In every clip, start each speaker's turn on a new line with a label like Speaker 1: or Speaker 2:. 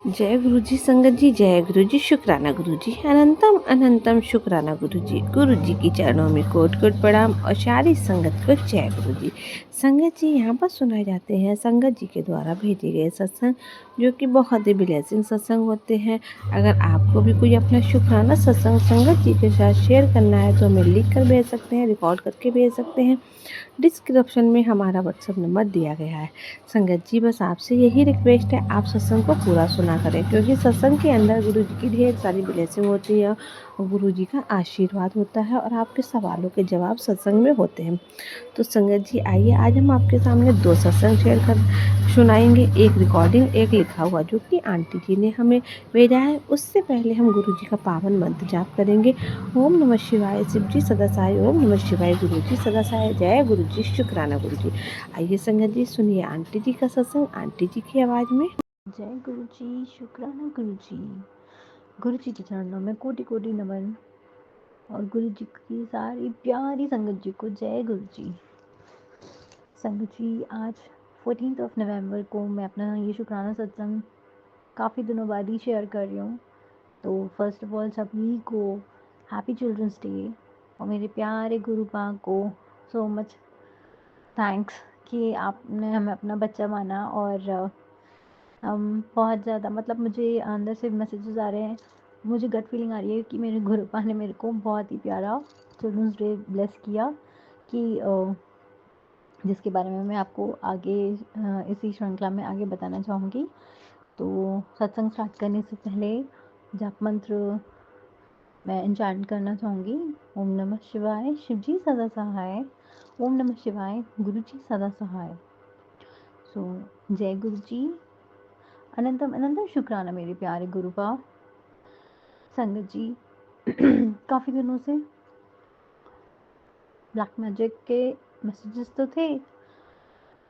Speaker 1: जय गुरु जी संगत जी, जय गुरु जी, शुक्राना गुरु जी, अनंतम अनंतम शुक्राना गुरु जी की चरणों में कोट कोट प्रणाम और सारी संगत को जय गुरु जी। संगत जी यहाँ पर सुनाए जाते हैं संगत जी के द्वारा भेजे गए सत्संग, जो कि बहुत ही ब्लेसिंग सत्संग होते हैं। अगर आपको भी कोई अपना शुक्राना सत्संग संगत जी के साथ शेयर करना है तो हमें लिख कर भेज सकते हैं, रिकॉर्ड करके भेज सकते हैं। डिस्क्रिप्शन में हमारा व्हाट्सएप नंबर दिया गया है। संगत जी बस आपसे यही रिक्वेस्ट है, आप सत्संग को पूरा सुना करें, क्योंकि सत्संग के अंदर गुरु जी की ढेर सारी ब्लेसिंग होती है और गुरु जी का आशीर्वाद होता है और आपके सवालों के जवाब सत्संग में होते हैं। तो संगत जी आइए, आज हम आपके सामने दो सत्संग शेयर कर सुनाएंगे, एक रिकॉर्डिंग, एक लिखा हुआ, जो कि आंटी जी ने हमें भेजा है। उससे पहले हम गुरु जी का पावन मंत्र जाप करेंगे। ओम नमः शिवाय, शिव जी सदा साई, ओम नमः शिवाय, गुरु जी सदा साई, जय गुरु जी, शुक्राना गुरु जी। आइए संगत जी सुनिए आंटी जी का सत्संग आंटी जी की आवाज़ में।
Speaker 2: जय गुरु जी, शुक्राना गुरु जी। गुरु जी के चरणों में कोटि कोटि नमन और गुरु जी की सारी प्यारी संगत जी को जय गुरु जी। संगत जी, आज 14 नवंबर को मैं अपना ये शुक्राना सत्संग काफ़ी दिनों बाद ही शेयर कर रही हूँ। तो फर्स्ट ऑफ ऑल सभी को हैप्पी चिल्ड्रंस डे और मेरे प्यारे गुरु पा को सो मच थैंक्स कि आपने हमें अपना बच्चा माना। और बहुत ज़्यादा मतलब मुझे अंदर से मैसेजेस आ रहे हैं, मुझे गट फीलिंग आ रही है कि मेरे गुरुपा ने मेरे को बहुत ही प्यारा चिल्ड्रंस डे ब्लेस किया कि जिसके बारे में मैं आपको आगे इसी श्रृंखला में आगे बताना चाहूँगी। तो सत्संग स्टार्ट करने से पहले जाप मंत्र मैं इंचांट करना चाहूँगी। ओम नमः शिवाय, शिव जी सदा सहाय, ओम नमः शिवाय, गुरु जी सदा सहाय। सो जय गुरु जी, अनंतम अनंतम शुक्राना मेरे प्यारे गुरुपा। संगत जी काफ़ी दिनों से ब्लैक मैजिक के मैसेजेस तो थे,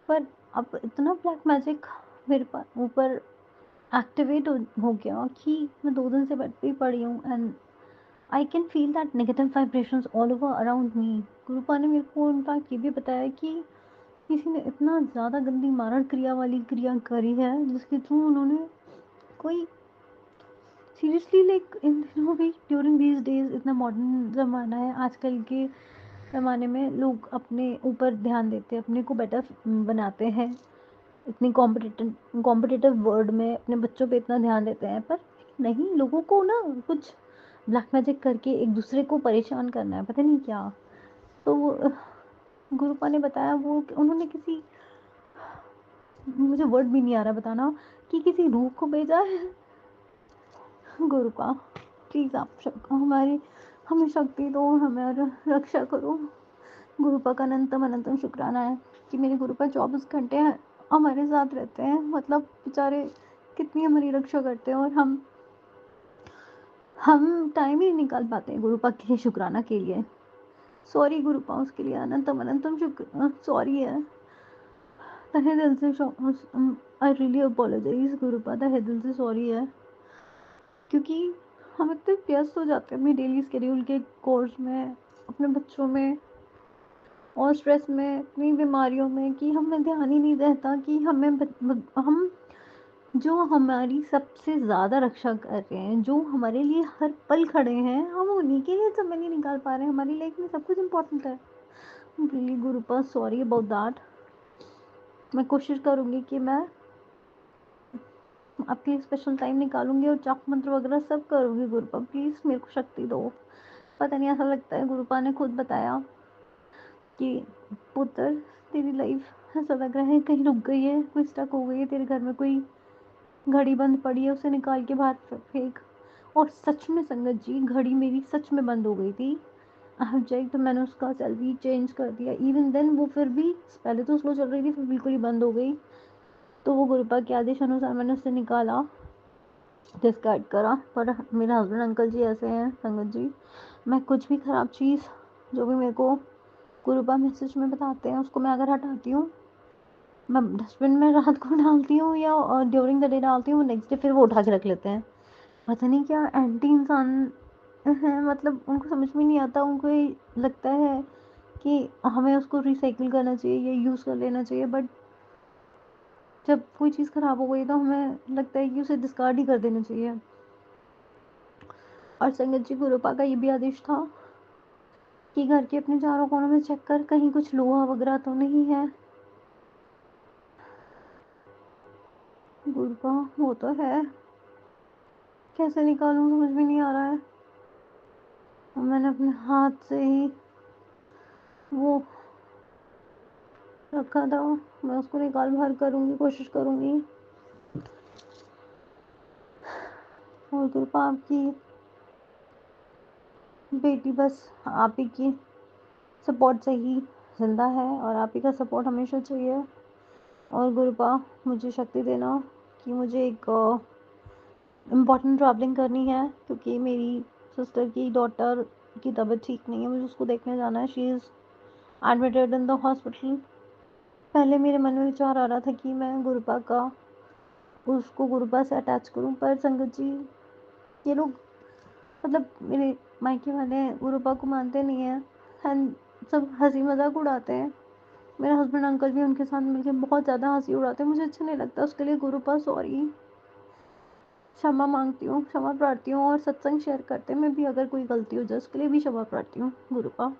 Speaker 2: पर अब इतना ब्लैक मैजिक मेरे पास ऊपर एक्टिवेट हो गया कि मैं 2 दिन से बेड पे ही पड़ी हूँ and I can feel that negative vibrations all over around me. गुरुपा ने मेरे को इनफैक्ट ये भी बताया कि किसी ने इतना ज़्यादा गंदी मारण क्रिया वाली क्रिया करी है जिसके थ्रू उन्होंने कोई सीरियसली लाइक इन दिनों भी ड्यूरिंग दीज डेज इतना मॉडर्न ज़माना है, आजकल के ज़माने में लोग अपने ऊपर ध्यान देते हैं, अपने को बेटर बनाते हैं, इतनी कॉम्पिटिटिव वर्ल्ड में अपने बच्चों पे इतना ध्यान देते हैं, पर नहीं, लोगों को ना कुछ ब्लैक मैजिक करके एक दूसरे को परेशान करना है, पता नहीं क्या। तो गुरुपा ने बताया वो उन्होंने किसी, मुझे वर्ड भी नहीं आ रहा बताना, कि किसी रूह को भेजा है। गुरुपा प्लीज़ आप हमारी हमें शक्ति दो, हमें रक्षा करो। गुरुपा का अनंतम अनंतम शुक्राना है कि मेरे गुरुपा 24 घंटे हमारे साथ रहते हैं, मतलब बेचारे कितनी हमारी रक्षा करते हैं और हम टाइम ही नहीं निकाल पाते हैं गुरुपा के लिए शुक्राना के लिए। सॉरी गुरुपा, उसके लिए अनंतम अनंतम शुक्र सॉरी है, तहे दिल से। आई रियली अपोलोजाइज गुरुपा, तहे दिल से सॉरी है, क्योंकि हम इतने व्यस्त हो जाते हैं अपनी डेली स्केड्यूल के कोर्स में, अपने बच्चों में और स्ट्रेस में, इतनी बीमारियों में, कि हमें ध्यान ही नहीं रहता कि हम जो हमारी सबसे ज़्यादा रक्षा कर रहे हैं, जो हमारे लिए हर पल खड़े हैं, हम उन्हीं के लिए समय नहीं निकाल पा रहे हैं। हमारी लाइफ में सब कुछ इम्पोर्टेंट है। Really गुरुपा sorry about that. मैं कोशिश करूँगी कि मैं आपके लिए स्पेशल टाइम निकालूंगी और जाप मंत्र वगैरह सब करूँगी। गुरुपा प्लीज़ मेरे को शक्ति दो। पता नहीं, ऐसा लगता है गुरुपा ने खुद बताया कि पुत्र तेरी लाइफ ऐसा लग रहा है कहीं रुक गई है, कोई स्टक हो गई है तेरे घर में, कोई घड़ी बंद पड़ी है, उसे निकाल के बाहर फेंक। और सच में संगत जी, घड़ी मेरी सच में बंद हो गई थी। आई हैव चेक, तो मैंने उसका सेल भी चेंज कर दिया, इवन देन वो फिर भी पहले तो स्लो चल रही थी, फिर बिल्कुल ही बंद हो गई। तो वो गुरुपा के आदेश अनुसार मैंने उसे निकाला, डिस्कार्ड करा। पर मेरे हस्बैंड अंकल जी ऐसे हैं संगत जी, मैं कुछ भी ख़राब चीज़ जो भी मेरे को गुरुपा मैसेज में बताते हैं उसको मैं अगर हटाती हूँ, मैं डस्टबिन में रात को डालती हूँ या ड्यूरिंग द डे डालती हूँ, नेक्स्ट डे फिर वो उठा के रख लेते हैं। पता नहीं क्या एंटी इंसान है, मतलब उनको समझ में नहीं आता, उनको ये लगता है कि हमें उसको रिसाइकिल करना चाहिए या यूज़ कर लेना चाहिए, बट जब कोई चीज़ ख़राब हो गई तो हमें लगता है कि उसे डिस्कार्ड ही कर देना चाहिए। और संगत जी, गुरुपा का ये भी आदेश था कि घर के अपने चारों कोनों में चेक कर, कहीं कुछ लोहा वगैरह तो नहीं है। गुरुपा वो तो है, कैसे निकालूं समझ में नहीं आ रहा है। और मैंने अपने हाथ से ही वो रखा था, मैं उसको निकाल बाहर करूंगी, कोशिश करूंगी। और गुरुपा, आपकी बेटी बस आप ही की सपोर्ट से ही जिंदा है और आप ही का सपोर्ट हमेशा चाहिए। और गुरुपा, मुझे शक्ति देना कि मुझे एक इम्पोर्टेंट ट्रैवलिंग करनी है, क्योंकि मेरी सिस्टर की डॉटर की तबीयत ठीक नहीं है, मुझे उसको देखने जाना है। She is admitted in the hospital. पहले मेरे मन में विचार आ रहा था कि मैं गुरुपा का उसको गुरुपा से अटैच करूं, पर संगत जी, ये लोग मतलब मेरे मायके वाले गुरुपा को मानते नहीं हैं एंड सब हंसी मजाक उड़ाते हैं। मेरे हस्बैंड अंकल भी उनके साथ मिलकर बहुत ज़्यादा हंसी उड़ाते हैं, मुझे अच्छा नहीं लगता। उसके लिए गुरुपा सॉरी, क्षमा मांगती हूँ, क्षमा प्रार्थी हूँ। और सत्संग शेयर करते में भी अगर कोई गलती हो जाए उसके लिए भी क्षमा प्रार्थी हूँ गुरुपा।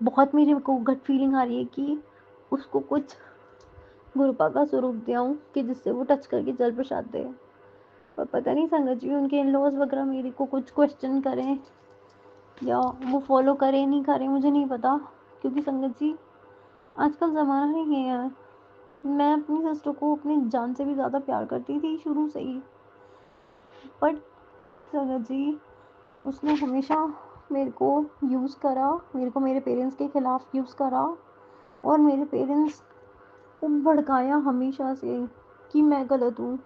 Speaker 2: बहुत मेरे को गट फीलिंग आ रही है कि उसको कुछ गुरुपा का स्वरूप दिया हूँ कि जिससे वो टच करके जल प्रसाद दे। पर पता नहीं संगत जी, उनके इन लॉज वगैरह मेरे को कुछ क्वेश्चन करें या वो फॉलो करें नहीं करें, मुझे नहीं पता। क्योंकि संगत जी, आजकल ज़माना नहीं है यार। मैं अपनी सिस्टर को अपनी जान से भी ज़्यादा प्यार करती थी शुरू से ही, बट संगत जी, उसने हमेशा मेरे को यूज़ करा, मेरे को मेरे पेरेंट्स के खिलाफ यूज़ करा। और मेरे पेरेंट्स को भड़काया हमेशा से कि मैं गलत हूँ।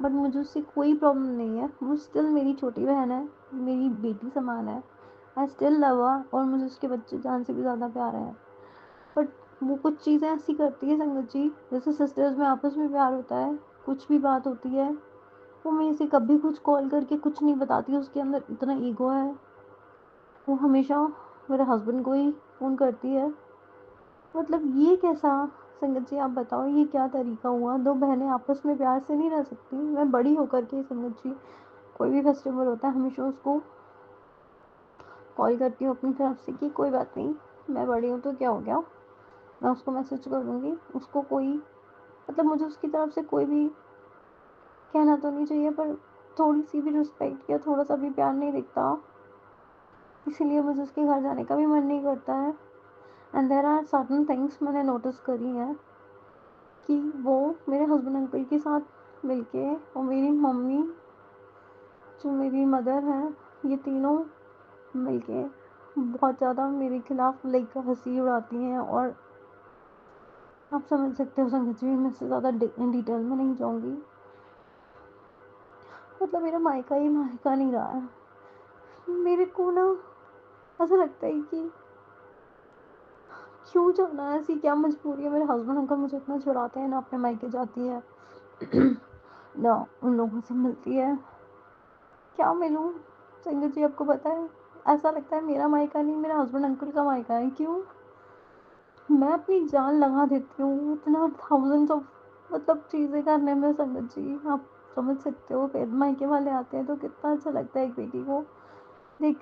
Speaker 2: बट मुझे उससे कोई प्रॉब्लम नहीं है, वो स्टिल मेरी छोटी बहन है, मेरी बेटी समान है। आई स्टिल लव हर और मुझे उसके बच्चे जान से भी ज़्यादा प्यार है। बट वो कुछ चीज़ें ऐसी करती है संगत जी, जैसे सिस्टर्स में आपस में प्यार होता है, कुछ भी बात होती है वो मेरे से कभी कुछ कॉल करके कुछ नहीं बताती, उसके अंदर इतना ईगो है। वो हमेशा मेरे हस्बैंड को ही फ़ोन करती है। मतलब ये कैसा, संगत जी आप बताओ ये क्या तरीका हुआ? दो बहनें आपस में प्यार से नहीं रह सकती? मैं बड़ी होकर के संगत जी, कोई भी फेस्टिवल होता है हमेशा उसको कॉल करती हूँ अपनी तरफ से कि कोई बात नहीं, मैं बड़ी हूँ तो क्या हो गया, मैं उसको मैसेज कर दूँगी। उसको कोई मतलब मुझे उसकी तरफ से कोई भी कहना तो नहीं चाहिए, पर थोड़ी सी भी रिस्पेक्ट या थोड़ा सा भी प्यार नहीं दिखता, इसीलिए मुझे उसके घर जाने का भी मन नहीं करता है। And there are certain things मैंने नोटिस करी हैं कि वो मेरे हस्बैंड अंकल के साथ मिलके और मेरी मम्मी जो मेरी मदर हैं, ये तीनों मिलके बहुत ज़्यादा मेरे खिलाफ लाइक हंसी उड़ाती हैं। और आप समझ सकते हो संगत जी, मैं इससे ज़्यादा डिटेल में नहीं जाऊँगी। मतलब मेरा मायका ही मायका नहीं रहा है। मेरे को ना ऐसा लगता है कि क्यों जाना है, ऐसी क्या मजबूरी है। मेरे हस्बैंड अंकल मुझे इतना चिढ़ाते हैं, ना अपने मायके जाती है ना उन लोगों से मिलती है। क्या मिलूं संगत जी, आपको पता है, ऐसा लगता है मेरा मायका नहीं, मेरे हस्बैंड अंकल का मायका है। क्यों? मैं अपनी जान लगा देती हूँ इतना थाउजेंड्स ऑफ मतलब चीज़ें करने में संगत जी, आप समझ सकते हो। फिर मायके वाले आते हैं तो कितना अच्छा लगता है एक बेटी को देख,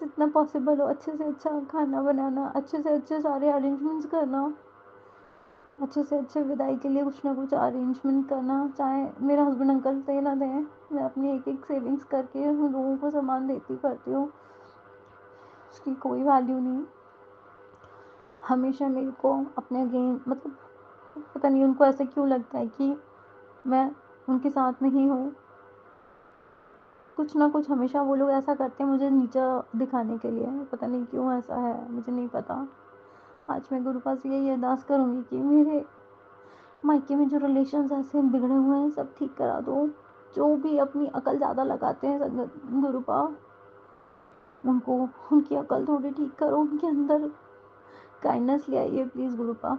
Speaker 2: जितना पॉसिबल हो अच्छे से अच्छा खाना बनाना, अच्छे से अच्छे सारे अरेंजमेंट्स करना, अच्छे से अच्छे विदाई के लिए कुछ ना कुछ अरेंजमेंट करना, चाहे मेरे हस्बैंड अंकल दे ना दें, मैं अपनी एक एक सेविंग्स करके उन लोगों को सामान देती करती हूँ। उसकी कोई वैल्यू नहीं। हमेशा मेरे को अपने अगेन मतलब पता नहीं उनको ऐसा क्यों लगता है कि मैं उनके साथ नहीं हूँ। कुछ ना कुछ हमेशा वो लोग ऐसा करते हैं मुझे नीचा दिखाने के लिए, पता नहीं क्यों ऐसा है, मुझे नहीं पता। आज मैं गुरु पास यही अरदास करूँगी कि मेरे मायके में जो रिलेशंस ऐसे बिगड़े हुए हैं सब ठीक करा दो। जो भी अपनी अकल ज़्यादा लगाते हैं संगत गुरुपा, उनको उनकी अकल थोड़ी ठीक करो, उनके अंदर काइंडनेस ले आइए प्लीज़ गुरुपा।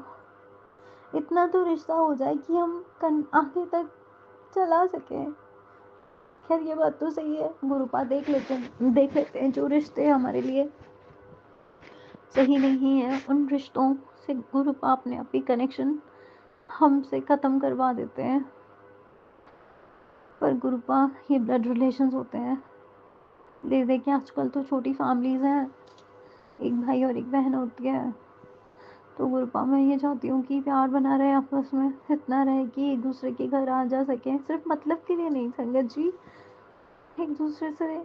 Speaker 2: इतना तो रिश्ता हो जाए कि हम आगे तक चला सकें। खैर ये बात तो सही है गुरुपा, देख लेते हैं जो रिश्ते हमारे लिए सही नहीं है उन रिश्तों से गुरुपा अपने आप ही कनेक्शन हमसे ख़त्म करवा देते हैं। पर गुरुपा ये ब्लड रिलेशंस होते हैं। देख देख के आजकल तो छोटी फैमिलीज़ हैं, एक भाई और एक बहन होती है। तो गुरुपा मैं ये चाहती हूँ कि प्यार बना रहे आपस में, इतना रहे कि एक दूसरे के घर आ जा सकें, सिर्फ मतलब के लिए नहीं संगत जी, एक दूसरे से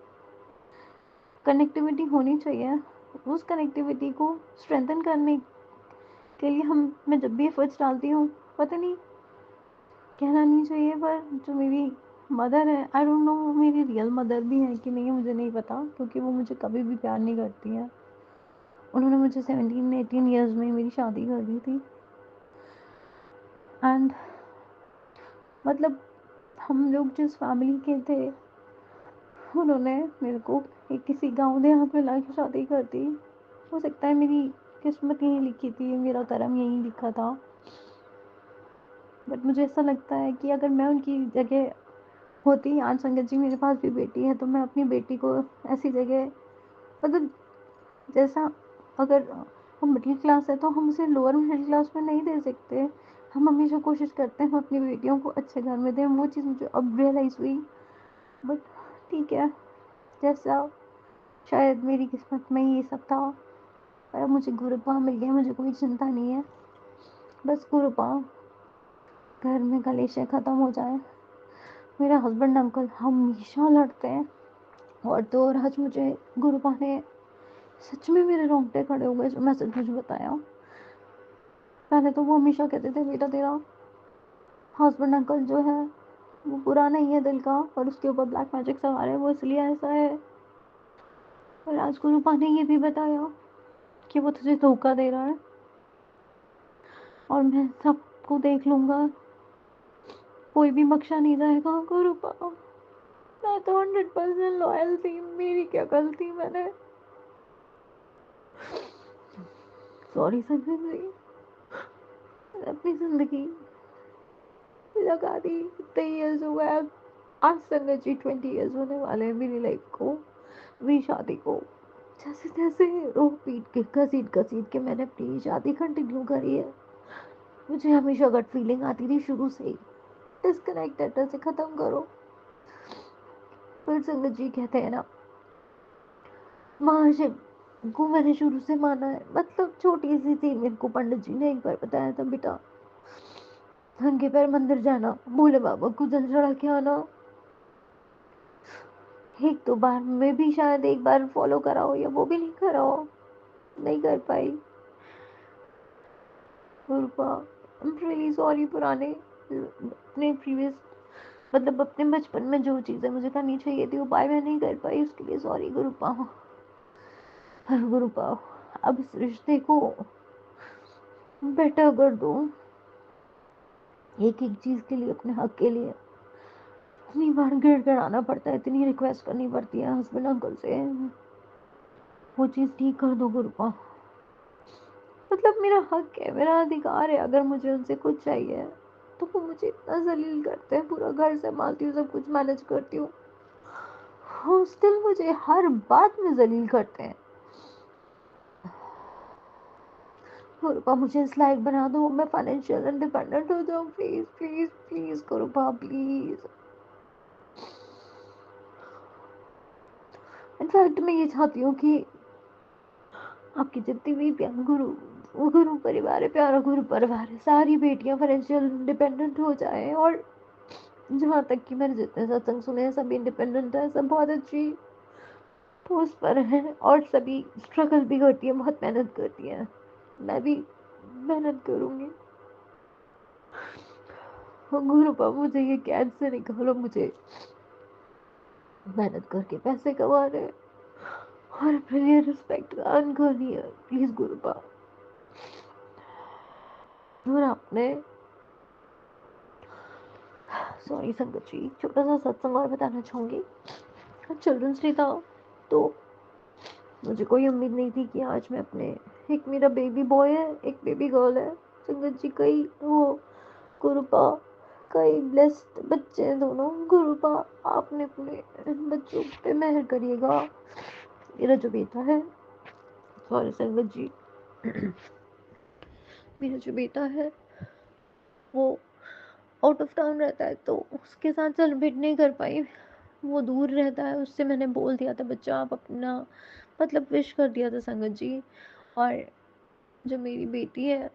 Speaker 2: कनेक्टिविटी होनी चाहिए। उस कनेक्टिविटी को स्ट्रेंथन करने के लिए मैं जब भी एफर्ट्स डालती हूँ, पता नहीं कहना नहीं चाहिए पर जो मेरी मदर है, आई डोंट नो मेरी रियल मदर भी है कि नहीं मुझे नहीं पता, क्योंकि वो मुझे कभी भी प्यार नहीं करती है। उन्होंने मुझे 17-18 ईयर्स में मेरी शादी कर दी थी। एंड मतलब हम लोग जिस फैमिली के थे, उन्होंने मेरे को एक किसी गाँव देहात में लाके शादी कर दी। हो सकता है मेरी किस्मत यहीं लिखी थी, मेरा कर्म यहीं लिखा था। बट मुझे ऐसा लगता है कि अगर मैं उनकी जगह होती, आज संगत जी मेरे पास भी बेटी है, तो मैं अपनी बेटी को ऐसी जगह, मतलब जैसा, अगर हम मिडिल क्लास है तो हम उसे लोअर मिडिल क्लास में नहीं दे सकते। हम हमेशा कोशिश करते हैं हम अपनी बेटियों को अच्छे घर में दें। वो चीज़ मुझे अब रियलाइज़ हुई। बट ठीक है, जैसा शायद मेरी किस्मत में ये सब था। पर अब मुझे गुरुपा मिल गया, मुझे कोई चिंता नहीं है। बस गुरुपा घर में कलेशें ख़त्म हो जाए। मेरा हस्बैंड अंकल हमेशा लड़ते हैं, और तो और आज मुझे गुरुपा ने सच में मेरे रोंगटे खड़े हो गए जो मैं सच मुझे बताया। पहले तो वो हमेशा कहते थे बेटा तेरा हस्बैंड अंकल जो है वो बुरा नहीं है दिल का, और उसके ऊपर ब्लैक मैजिक सवार है, वो इसलिए ऐसा है। और आज गुरुपा ने ये भी बताया कि वो तुझे धोखा दे रहा है, और मैं सबको देख लूंगा, कोई भी बख्शा नहीं जाएगा। गुरुपा मैं तो 100% लॉयल थी, मेरी क्या गलती, मैंने सॉरी संजय जी, मैंने अपनी जिंदगी लगा दी। इतने ईयर्स हो गए, आज संगत जी 20 ईयर्स होने वाले हैं मेरी लाइफ को, मेरी शादी को। जैसे तैसे रो पीट के घसीट घसीट के मैंने अपनी शादी कंटिन्यू करी है। मुझे हमेशा गट फीलिंग आती थी शुरू से ही, डिस्कनेक्टेड से ख़त्म करो। पर संगत जी कहते हैं ना, महाशिव को मैंने शुरू से माना है। मतलब छोटी सी थी, मेरे को पंडित जी ने एक बार बताया था बेटा नंगे पैर मंदिर जाना, भोले बाबा को जल चढ़ा के आना। एक दो बार में भी शायद एक बार फॉलो करा हो, या वो भी नहीं करा हो, नहीं कर पाई। गुरुपा आई एम रियली सॉरी। पुराने अपने प्रीवियस, मतलब अपने बचपन में जो चीज़ें मुझे करनी चाहिए थी वो बाय मैं नहीं कर पाई, उसके लिए सॉरी गुरुपा। पर गुरुपा अब इस रिश्ते को बेटर कर दो। एक एक चीज़ के लिए, अपने हक के लिए इतनी बार गिड़गिड़ाना पड़ता है, इतनी रिक्वेस्ट करनी पड़ती है हस्बैंड अंकल से। वो चीज़ ठीक कर दो गुरुपा। मतलब मेरा हक है, मेरा अधिकार है, अगर मुझे उनसे कुछ चाहिए तो वो मुझे इतना जलील करते हैं। पूरा घर संभालती हूँ, सब कुछ मैनेज करती हूँ, वो स्टिल मुझे हर बात में जलील करते हैं। गुरुपा मुझे इस लायक बना दो, मैं फाइनेंशियल इंडिपेंडेंट हो जाऊँ, please please please गुरुपा please. In fact मैं ये चाहती हूँ कि आपकी जितनी भी गुरु परिवार है, प्यारा गुरु परिवार है, सारी बेटियां फाइनेंशियल इंडिपेंडेंट हो जाए। और जहाँ तक कि मैंने जितने सत्संग सुने हैं सभी इंडिपेंडेंट है, सब बहुत अच्छी पोस्ट पर है, और सभी स्ट्रगल भी करती है, बहुत मेहनत करती है। मैं भी मेहनत करूंगी। गुरुपा मुझे ये कैद से निकालो, मुझे मेहनत करके पैसे कमाने हैं, और अपने लिए रिस्पेक्ट अर्न करनी है, प्लीज गुरुपा। और आपने, सॉरी संगत जी, छोटा सा सत्संग और बताना चाहूंगी। चिल्ड्रंस डे था, तो मुझे कोई उम्मीद नहीं थी कि आज मैं अपने, एक मेरा बेबी बॉय है, एक बेबी गर्ल है। संगत जी कई वो गुरुपा, कई ब्लेस्ड बच्चे हैं दोनों। गुरुपा आपने अपने इन बच्चों पे मेहर करिएगा। मेरा जो बेटा है, सॉरी संगत जी, मेरा जो बेटा है वो आउट ऑफ टाउन रहता है, तो उसके साथ सेलिब्रेट नहीं कर पाई। वो दूर रहता है, उससे मैंने बोल दिया था बच्चा आप अपना मतलब विश कर दिया था संगत जी। और जो मेरी बेटी है,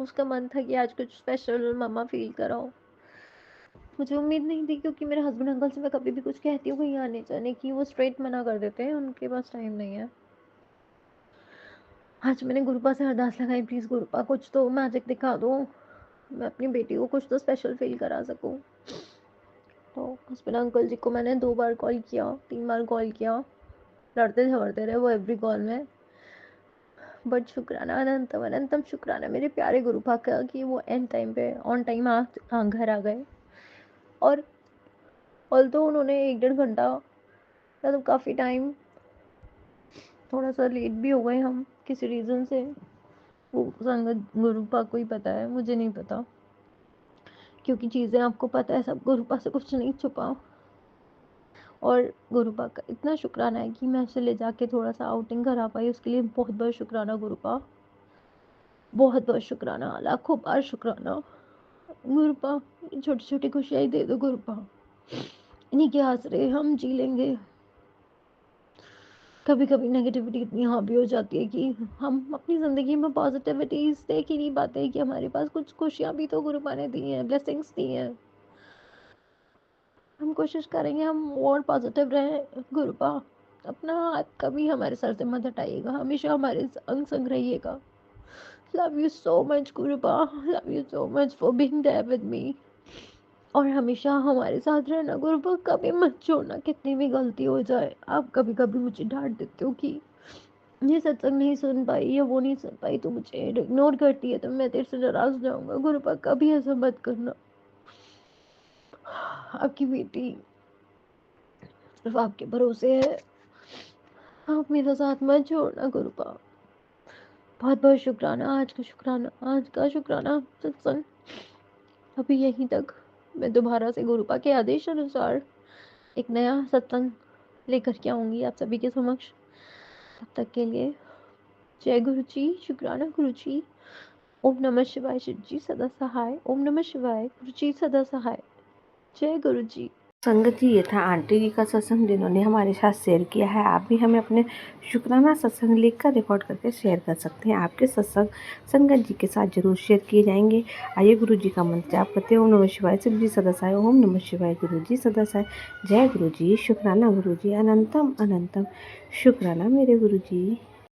Speaker 2: उसका मन था कि आज कुछ स्पेशल मम्मा फील कराओ। मुझे उम्मीद नहीं थी, क्योंकि मेरे हस्बैंड अंकल से मैं कभी भी कुछ कहती हूँ कहीं आने जाने की, वो स्ट्रेट मना कर देते हैं, उनके पास टाइम नहीं है। आज मैंने गुरुपा से अरदास लगाई, प्लीज़ गुरुपा कुछ तो मैजिक दिखा दो, मैं अपनी बेटी को कुछ तो स्पेशल फील करा सकूँ। तो हस्बैंड अंकल जी को मैंने 2 बार कॉल किया, 3 बार कॉल किया, लड़ते झगड़ते रहे वो एवरी कॉल में। बट शुक्राना, अनंतम अनंतम शुक्राना मेरे प्यारे गुरुपा का कि वो एंड टाइम पे ऑन टाइम घर आ गए। और ऑल्दो उन्होंने 1 डेढ़ घंटा, मतलब काफ़ी टाइम, थोड़ा सा लेट भी हो गए हम किसी रीज़न से, वो संगत गुरुपा को ही पता है, मुझे नहीं पता, क्योंकि चीज़ें आपको पता है सब, गुरुपा से कुछ नहीं छुपा। और गुरुपा का इतना शुक्राना है कि मैं उसे ले जाके थोड़ा सा आउटिंग करा पाई, उसके लिए बहुत बहुत शुक्राना गुरुपा, बहुत बहुत शुक्राना, लाखों बार शुक्राना गुरुपा। छोटी छोटी खुशियाँ ही दे दो गुरुपा, इन्हीं के आसरे हम जी लेंगे। कभी कभी नेगेटिविटी इतनी हावी हो जाती है कि हम अपनी ज़िंदगी में पॉजिटिविटीज देख ही नहीं पाते कि हमारे पास कुछ खुशियाँ भी तो गुरुपा ने दी हैं, ब्लेसिंग्स दी हैं। हम कोशिश करेंगे हम और पॉजिटिव रहें गुरुपा, अपना हाथ कभी हमारे सर से मत हटाइएगा, हमेशा हमारे संग संग रहिएगा। Love you so much Gurupa, love you so much for being there with me. और हमेशा हमारे साथ रहना गुरुपा, कभी मत छोड़ना, कितनी भी गलती हो जाए। आप कभी कभी मुझे डांट देते हो कि ये सत्संग नहीं सुन पाई या वो नहीं सुन पाई, तो मुझे इग्नोर करती है, तो मैं तेरे से नाराज हो जाऊंगा। गुरुपा कभी ऐसा मत करना, आपकी बेटी सिर्फ आपके भरोसे है, आप मेरा साथ मत छोड़ना गुरुपा। बहुत बहुत शुक्राना, आज का शुक्राना, आज का शुक्राना सत्संग अभी यहीं तक। मैं दोबारा से गुरुपा के आदेश अनुसार एक नया सत्संग लेकर के आऊंगी आप सभी के समक्ष। तब तक के लिए जय गुरु जी, शुक्राना गुरु जी। ओम नमः शिवाय, शिव जी सदा सहाय। ओम नमः शिवाय, गुरु जी सदा सहाय। जय गुरु जी।
Speaker 1: संगत जी, ये था आंटी जी का सत्संग जिन्होंने हमारे साथ शेयर किया है। आप भी हमें अपने शुक्राना सत्संग लिखकर रिकॉर्ड करके शेयर कर सकते हैं। आपके सत्संग संगत जी के साथ जरूर शेयर किए जाएंगे। आइए गुरु जी का मंत्र जाप करते हैं। ओम नमः शिवाय, शिव जी सदा सहाय। ओम नमः शिवाय, गुरु जी सदा सहाय। जय गुरु जी, शुक्राना गुरु जी, अनंतम अनंतम शुक्राना मेरे गुरु जी।